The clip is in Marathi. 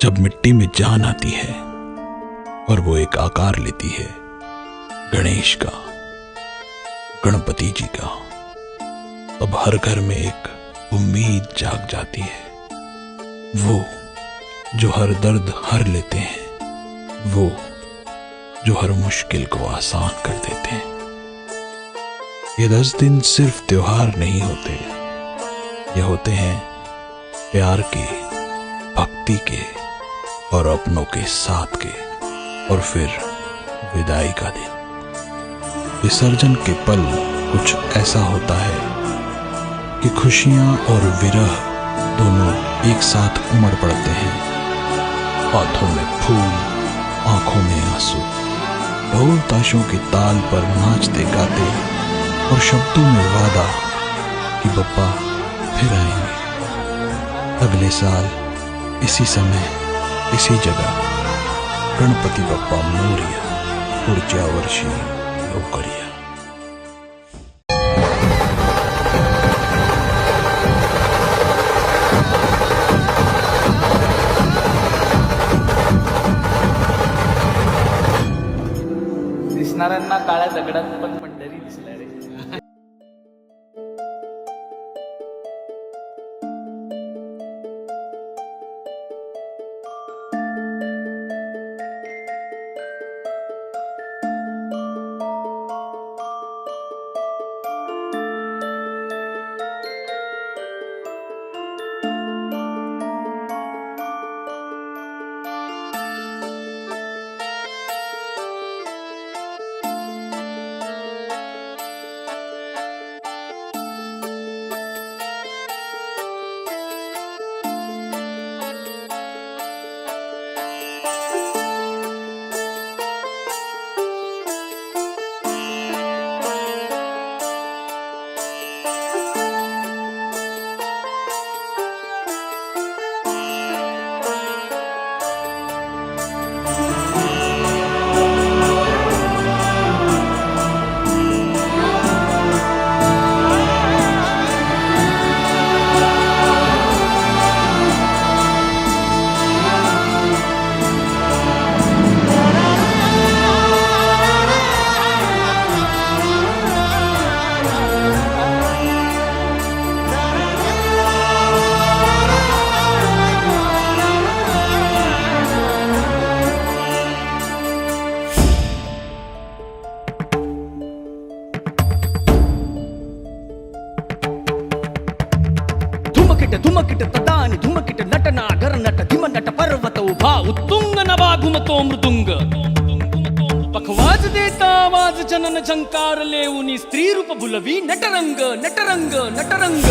जब मिट्टी में जान आती है और वो एक आकार लेती है गणेश का, गणपति जी का, तब हर घर में एक उम्मीद जाग जाती है। वो जो हर दर्द हर लेते हैं, वो जो हर मुश्किल को आसान कर देते हैं। ये 10 दिन सिर्फ त्योहार नहीं होते, ये होते हैं प्यार के, भक्ति के और अपनों के साथ के, और फिर विदाई का दिन। विसर्जन के पल कुछ ऐसा होता है कि खुशियां और विरह दोनों एक साथ उमड़ पड़ते हैं। हाथों में फूल, आंखों में आंसू, ढोल ताशों की ताल पर नाचते गाते और शब्दों में वादा कि बप्पा फिर आएंगे अगले साल इसी समय इसी जगह। गणपति बप्पा मोरया, पुढच्या वर्षी लवकर या। दिसणाऱ्यांना काळ्या दगडात पण पंढरी दिसल्या रे. धुमकिट तदानि धुमकिट नटना गरनट धिमनट पर्वत उभा उत्तुंग नवा घुमतो मृदुंग. पखवाज देता आवाज जनन झंकार लेऊनी स्त्री रूप भुलवी नटरंग नटरंग नटरंग.